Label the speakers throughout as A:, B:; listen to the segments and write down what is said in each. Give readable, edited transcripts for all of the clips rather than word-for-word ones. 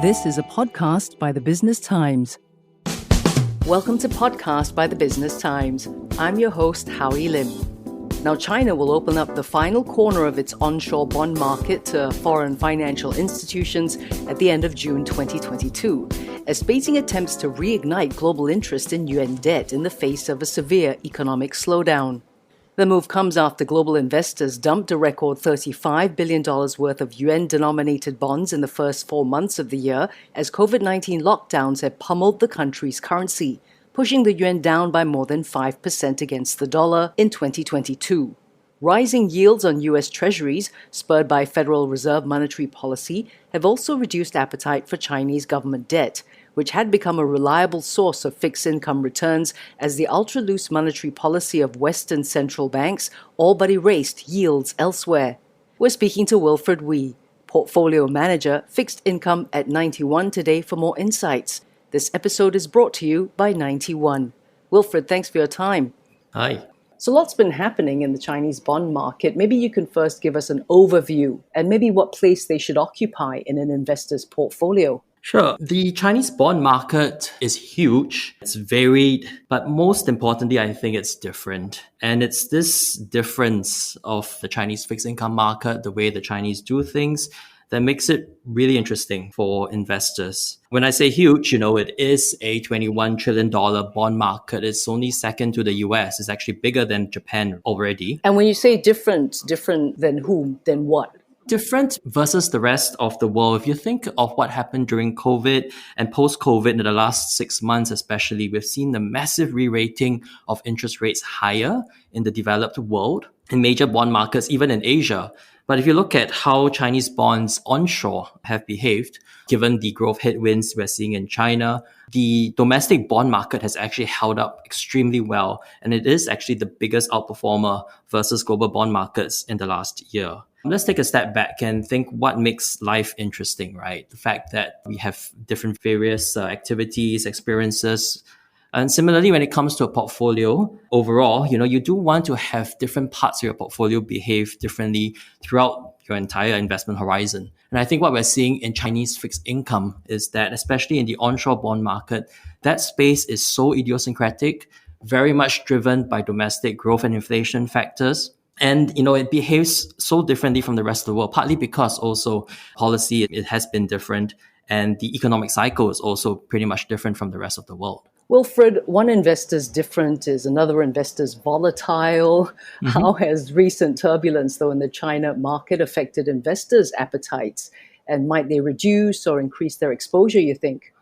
A: This is a podcast by the Business Times. Welcome to Podcast by the Business Times. I'm your host, Howie Lim. Now, China will open up the final corner of its onshore bond market to foreign financial institutions at the end of June 2022, as Beijing attempts to reignite global interest in yuan debt in the face of a severe economic slowdown. The move comes after global investors dumped a record $35 billion worth of yuan-denominated bonds in the first 4 months of the year as COVID-19 lockdowns have pummeled the country's currency, pushing the yuan down by more than 5% against the dollar in 2022. Rising yields on U.S. Treasuries, spurred by Federal Reserve monetary policy, have also reduced appetite for Chinese government debt, which had become a reliable source of fixed income returns as the ultra-loose monetary policy of Western central banks all but erased yields elsewhere. We're speaking to Wilfred Wee, Portfolio Manager, Fixed Income at 91 today for more insights. This episode is brought to you by 91. Wilfred, thanks for your time.
B: Hi.
A: So lots been happening in the Chinese bond market. Maybe you can first give us an overview and maybe what place they should occupy in an investor's portfolio.
B: Sure. The Chinese bond market is huge. It's varied, but most importantly, I think it's different. And it's this difference of the Chinese fixed income market, the way the Chinese do things, that makes it really interesting for investors. When I say huge, it is a $21 trillion bond market. It's only second to the US. It's actually bigger than Japan already.
A: And when you say different than whom, then what?
B: Different versus the rest of the world. If you think of what happened during COVID and post-COVID in the last 6 months especially, we've seen the massive re-rating of interest rates higher in the developed world, in major bond markets, even in Asia. But if you look at how Chinese bonds onshore have behaved, given the growth headwinds we're seeing in China, the domestic bond market has actually held up extremely well. And it is actually the biggest outperformer versus global bond markets in the last year. Let's take a step back and think what makes life interesting, right? The fact that we have different various activities, experiences. And similarly, when it comes to a portfolio, overall, you do want to have different parts of your portfolio behave differently throughout your entire investment horizon. And I think what we're seeing in Chinese fixed income is that, especially in the onshore bond market, that space is so idiosyncratic, very much driven by domestic growth and inflation factors. And, it behaves so differently from the rest of the world, partly because also policy, it has been different. And the economic cycle is also pretty much different from the rest of the world.
A: Wilfred, one investor's different is another investor's volatile. Mm-hmm. How has recent turbulence, though, in the China market affected investors' appetites? And might they reduce or increase their exposure, you think?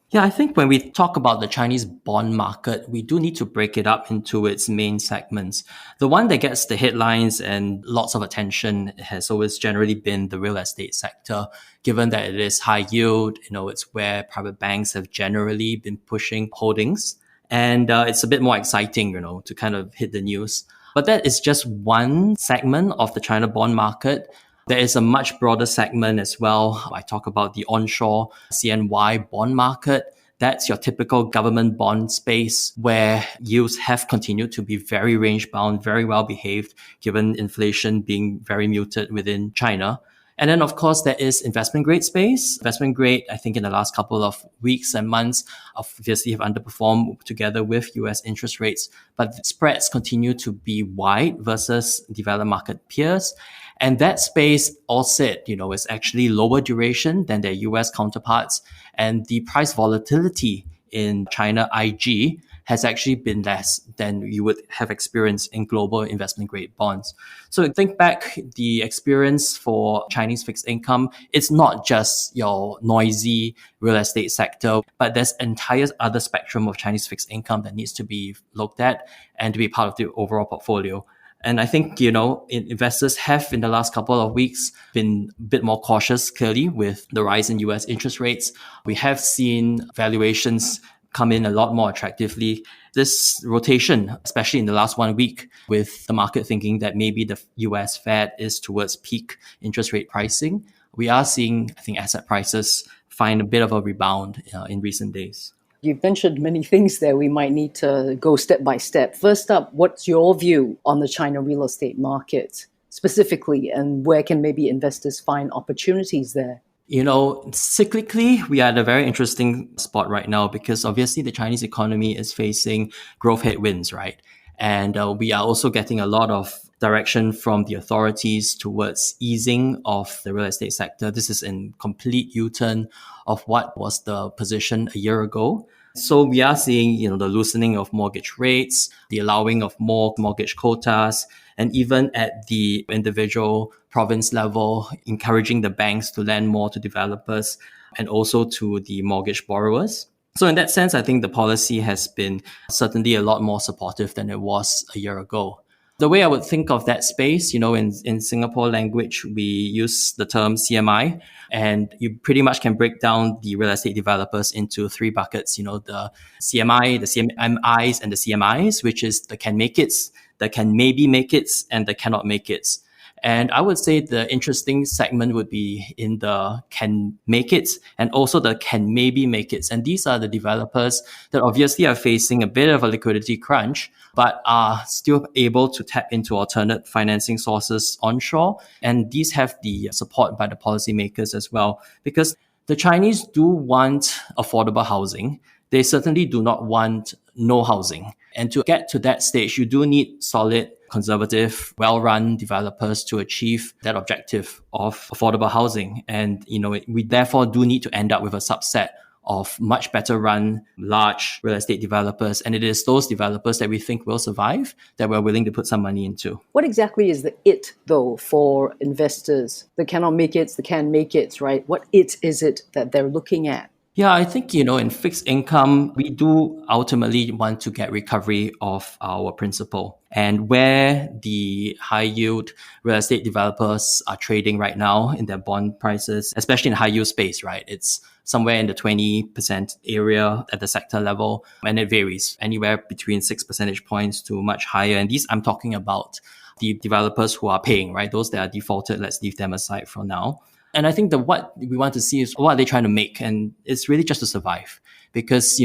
B: Yeah, I think when we talk about the Chinese bond market, we do need to break it up into its main segments. The one that gets the headlines and lots of attention has always generally been the real estate sector, given that it is high yield. It's where private banks have generally been pushing holdings. And it's a bit more exciting, to kind of hit the news. But that is just one segment of the China bond market. There is a much broader segment as well. I talk about the onshore CNY bond market. That's your typical government bond space where yields have continued to be very range bound, very well behaved, given inflation being very muted within China. And then, of course, there is investment grade space. Investment grade, I think in the last couple of weeks and months, obviously have underperformed together with US interest rates. But the spreads continue to be wide versus developed market peers. And that space, all said, is actually lower duration than their US counterparts. And the price volatility in China IG has actually been less than you would have experienced in global investment grade bonds. So think back, the experience for Chinese fixed income, it's not just your noisy real estate sector, but there's an entire other spectrum of Chinese fixed income that needs to be looked at and to be part of the overall portfolio. And I think, investors have in the last couple of weeks been a bit more cautious, clearly, with the rise in US interest rates. We have seen valuations come in a lot more attractively. This rotation, especially in the last 1 week, with the market thinking that maybe the US Fed is towards peak interest rate pricing, we are seeing, I think, asset prices find a bit of a rebound in recent days.
A: You've mentioned many things there. We might need to go step by step. First up, what's your view on the China real estate market specifically, and where can maybe investors find opportunities there?
B: Cyclically, we are at a very interesting spot right now because obviously the Chinese economy is facing growth headwinds, right? And we are also getting a lot of direction from the authorities towards easing of the real estate sector. This is in complete U-turn of what was the position a year ago. So we are seeing, the loosening of mortgage rates, the allowing of more mortgage quotas, and even at the individual province level, encouraging the banks to lend more to developers and also to the mortgage borrowers. So in that sense, I think the policy has been certainly a lot more supportive than it was a year ago. The way I would think of that space, in Singapore language, we use the term CMI, and you pretty much can break down the real estate developers into three buckets, the CMI, the CMIs, and the CMIs, which is the can make it's, the can maybe make it's, and the cannot make it's. And I would say the interesting segment would be in the can make it and also the can maybe make it. And these are the developers that obviously are facing a bit of a liquidity crunch, but are still able to tap into alternate financing sources onshore. And these have the support by the policymakers as well, because the Chinese do want affordable housing. They certainly do not want no housing. And to get to that stage, you do need solid, conservative, well-run developers to achieve that objective of affordable housing. And, we therefore do need to end up with a subset of much better run, large real estate developers. And it is those developers that we think will survive, that we're willing to put some money into.
A: What exactly is the it, though, for investors? The cannot make it, the can make it, right? What it is it that they're looking at?
B: Yeah, I think, in fixed income, we do ultimately want to get recovery of our principal. And where the high yield real estate developers are trading right now in their bond prices, especially in the high yield space, right? It's somewhere in the 20% area at the sector level. And it varies anywhere between 6 percentage points to much higher. And these, I'm talking about the developers who are paying, right? Those that are defaulted, let's leave them aside for now. And I think that what we want to see is what are they trying to make? And it's really just to survive. Because,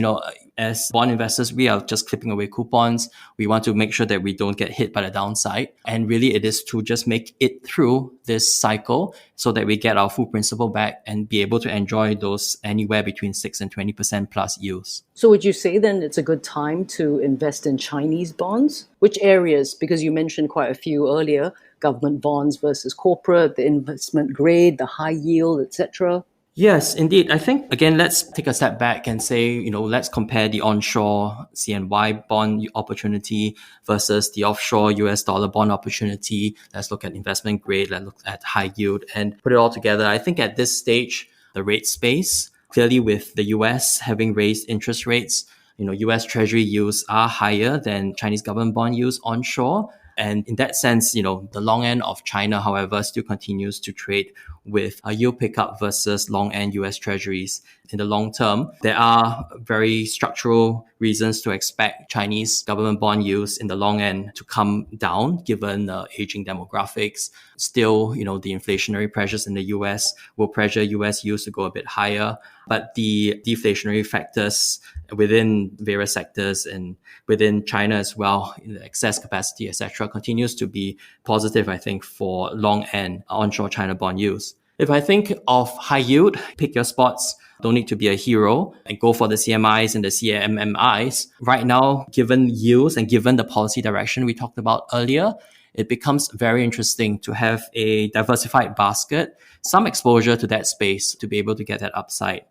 B: as bond investors, we are just clipping away coupons. We want to make sure that we don't get hit by the downside. And really it is to just make it through this cycle so that we get our full principal back and be able to enjoy those anywhere between 6 and 20% plus yields.
A: So would you say then it's a good time to invest in Chinese bonds? Which areas? Because you mentioned quite a few earlier. Government bonds versus corporate, the investment grade, the high yield, etc.
B: Yes, indeed. I think, again, let's take a step back and say, let's compare the onshore CNY bond opportunity versus the offshore US dollar bond opportunity. Let's look at investment grade, let's look at high yield and put it all together. I think at this stage, the rate space, clearly with the US having raised interest rates, US Treasury yields are higher than Chinese government bond yields onshore. And in that sense, the long end of China, however, still continues to trade with a yield pickup versus long end US Treasuries. In the long term, there are very structural reasons to expect Chinese government bond yields in the long end to come down, given aging demographics. Still, the inflationary pressures in the US will pressure US yields to go a bit higher. But the deflationary factors within various sectors and within China as well, the excess capacity, etc., continues to be positive, I think, for long end onshore China bond yields. If I think of high yield, pick your spots. Don't need to be a hero and go for the CMIs and the CMMIs. Right now, given yields and given the policy direction we talked about earlier, it becomes very interesting to have a diversified basket, some exposure to that space to be able to get that upside.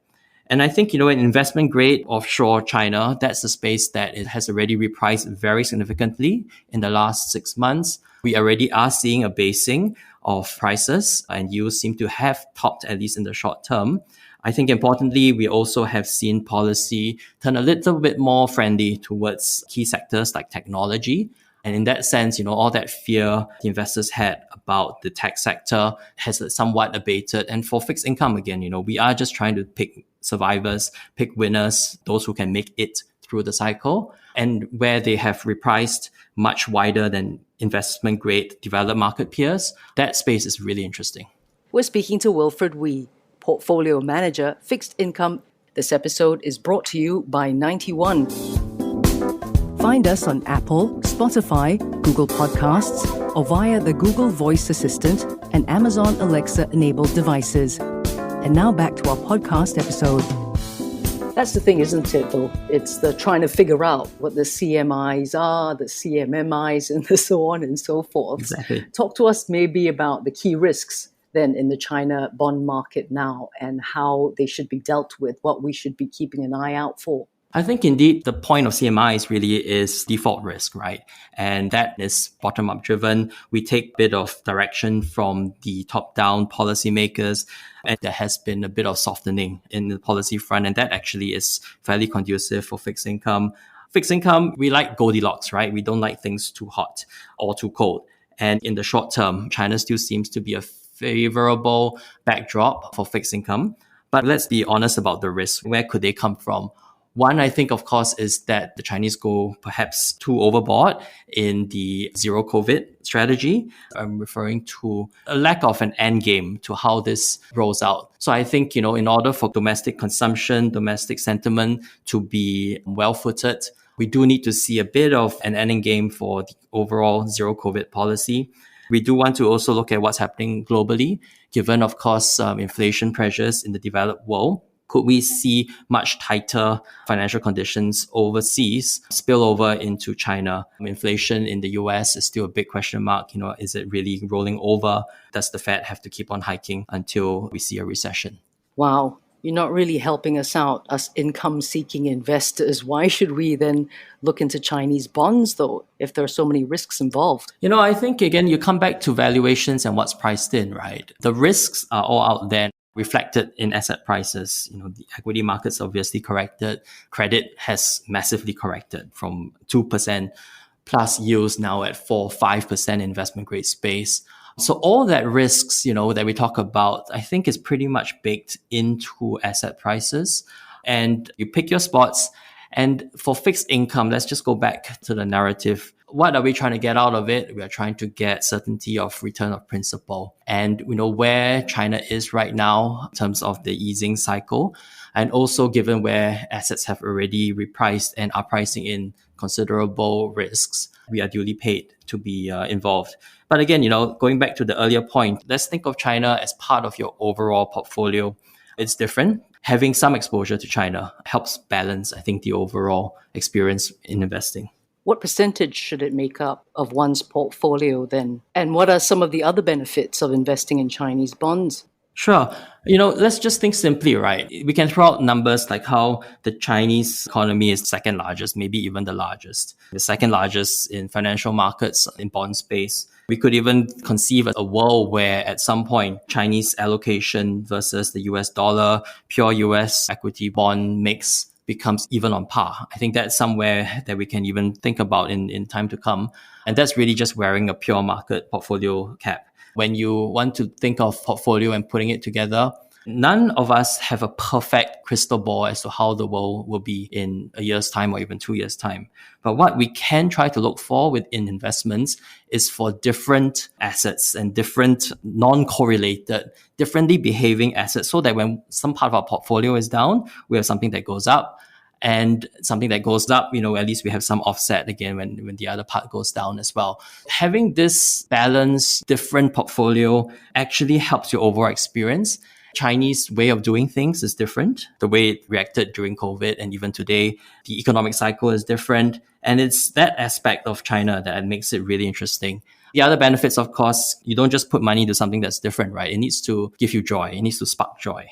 B: And I think, in investment grade offshore China, that's the space that it has already repriced very significantly in the last 6 months. We already are seeing a basing of prices and yields seem to have topped, at least in the short term. I think importantly, we also have seen policy turn a little bit more friendly towards key sectors like technology. And in that sense, all that fear the investors had about the tech sector has somewhat abated. And for fixed income, again, we are just trying to pick survivors, pick winners, those who can make it through the cycle. And where they have repriced much wider than investment grade developed market peers, that space is really interesting.
A: We're speaking to Wilfred Wee, Portfolio Manager, Fixed Income. This episode is brought to you by 91. Find us on Apple, Spotify, Google Podcasts, or via the Google Voice Assistant and Amazon Alexa-enabled devices. And now back to our podcast episode. That's the thing, isn't it, though? It's the trying to figure out what the CMIs are, the CMMIs, and so on and so forth.
B: Exactly.
A: Talk to us maybe about the key risks then in the China bond market now and how they should be dealt with, what we should be keeping an eye out for.
B: I think indeed the point of CMIs really is default risk, right? And that is bottom-up driven. We take a bit of direction from the top-down policymakers, and there has been a bit of softening in the policy front, and that actually is fairly conducive for fixed income. Fixed income, we like Goldilocks, right? We don't like things too hot or too cold. And in the short term, China still seems to be a favorable backdrop for fixed income. But let's be honest about the risks. Where could they come from? One, I think, of course, is that the Chinese go perhaps too overboard in the zero COVID strategy. I'm referring to a lack of an end game to how this rolls out. So I think, in order for domestic consumption, domestic sentiment to be well-footed, we do need to see a bit of an end game for the overall zero COVID policy. We do want to also look at what's happening globally, given, of course, inflation pressures in the developed world. Could we see much tighter financial conditions overseas spill over into China? Inflation in the US is still a big question mark. Is it really rolling over? Does the Fed have to keep on hiking until we see a recession?
A: Wow. You're not really helping us out, us income-seeking investors. Why should we then look into Chinese bonds, though, if there are so many risks involved?
B: I think, again, you come back to valuations and what's priced in, right? The risks are all out there, reflected in asset prices. The equity markets obviously corrected. Credit has massively corrected from 2% plus yields now at 4-5% investment grade space. So all that risks, that we talk about, I think is pretty much baked into asset prices. And you pick your spots. And for fixed income, let's just go back to the narrative. What are we trying to get out of it? We are trying to get certainty of return of principal. And where China is right now in terms of the easing cycle, and also given where assets have already repriced and are pricing in considerable risks, we are duly paid to be involved. But again, going back to the earlier point, let's think of China as part of your overall portfolio. It's different. Having some exposure to China helps balance, I think, the overall experience in investing.
A: What percentage should it make up of one's portfolio then? And what are some of the other benefits of investing in Chinese bonds?
B: Sure. Let's just think simply, right? We can throw out numbers like how the Chinese economy is second largest, maybe even the largest. The second largest in financial markets, in bond space. We could even conceive a world where at some point, Chinese allocation versus the US dollar, pure US equity bond mix becomes even on par. I think that's somewhere that we can even think about in time to come. And that's really just wearing a pure market portfolio cap. When you want to think of portfolio and putting it together, none of us have a perfect crystal ball as to how the world will be in a year's time or even 2 years' time. But what we can try to look for within investments is for different assets and different non-correlated, differently behaving assets, so that when some part of our portfolio is down, we have something that goes up. And something that goes up, at least we have some offset again when the other part goes down as well. Having this balanced, different portfolio actually helps your overall experience. Chinese way of doing things is different. The way it reacted during COVID and even today, the economic cycle is different. And it's that aspect of China that makes it really interesting. The other benefits, of course, you don't just put money into something that's different, right? It needs to give you joy. It needs to spark joy.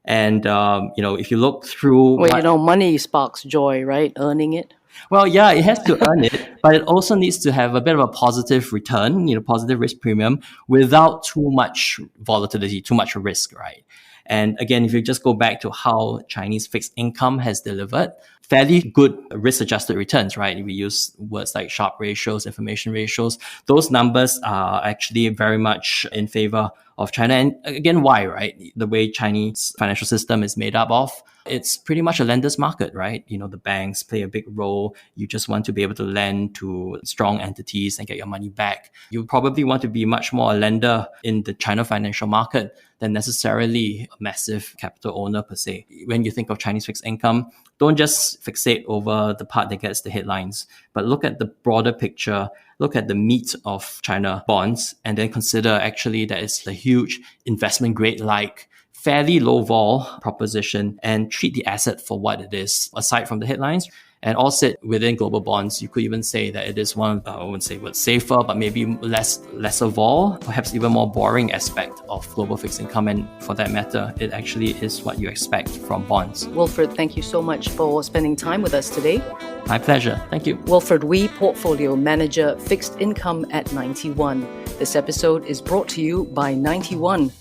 B: And, if you look through...
A: Well, money sparks joy, right? Earning it.
B: Well, yeah, it has to earn it, but it also needs to have a bit of a positive return, positive risk premium without too much volatility, too much risk, right? And again, if you just go back to how Chinese fixed income has delivered, fairly good risk-adjusted returns, right? We use words like Sharpe ratios, information ratios. Those numbers are actually very much in favor of China. And again, why, right? The way Chinese financial system is made up of, it's pretty much a lender's market, right? The banks play a big role. You just want to be able to lend to strong entities and get your money back. You probably want to be much more a lender in the China financial market than necessarily a massive capital owner per se. When you think of Chinese fixed income, don't just fixate over the part that gets the headlines, but look at the broader picture, look at the meat of China bonds, and then consider actually that it's a huge investment grade like fairly low vol proposition and treat the asset for what it is, aside from the headlines. And all sit within global bonds, you could even say that it is one, I wouldn't say what's safer, but maybe lesser vol, perhaps even more boring aspect of global fixed income. And for that matter, it actually is what you expect from bonds.
A: Wilfred, thank you so much for spending time with us today.
B: My pleasure. Thank you.
A: Wilfred Wee, Portfolio Manager, Fixed Income at 91. This episode is brought to you by 91.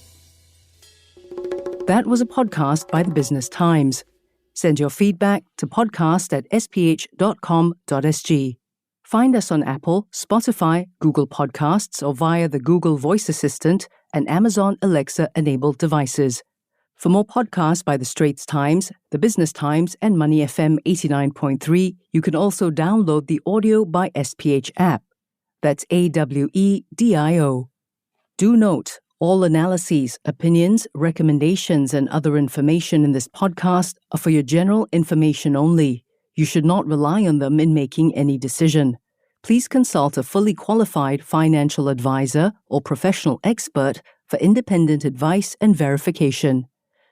A: That was a podcast by the Business Times. Send your feedback to podcast@sph.com.sg. Find us on Apple, Spotify, Google Podcasts, or via the Google Voice Assistant and Amazon Alexa-enabled devices. For more podcasts by the Straits Times, the Business Times, and Money FM 89.3, you can also download the Audio by SPH app. That's AWEDIO. Do note, all analyses, opinions, recommendations, and other information in this podcast are for your general information only. You should not rely on them in making any decision. Please consult a fully qualified financial advisor or professional expert for independent advice and verification.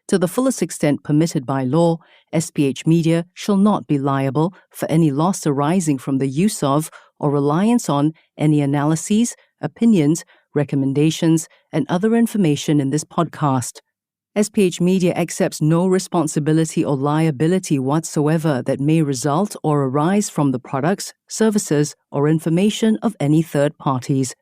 A: To the fullest extent permitted by law, SPH Media shall not be liable for any loss arising from the use of or reliance on any analyses, opinions, recommendations, and other information in this podcast. SPH Media accepts no responsibility or liability whatsoever that may result or arise from the products, services, or information of any third parties.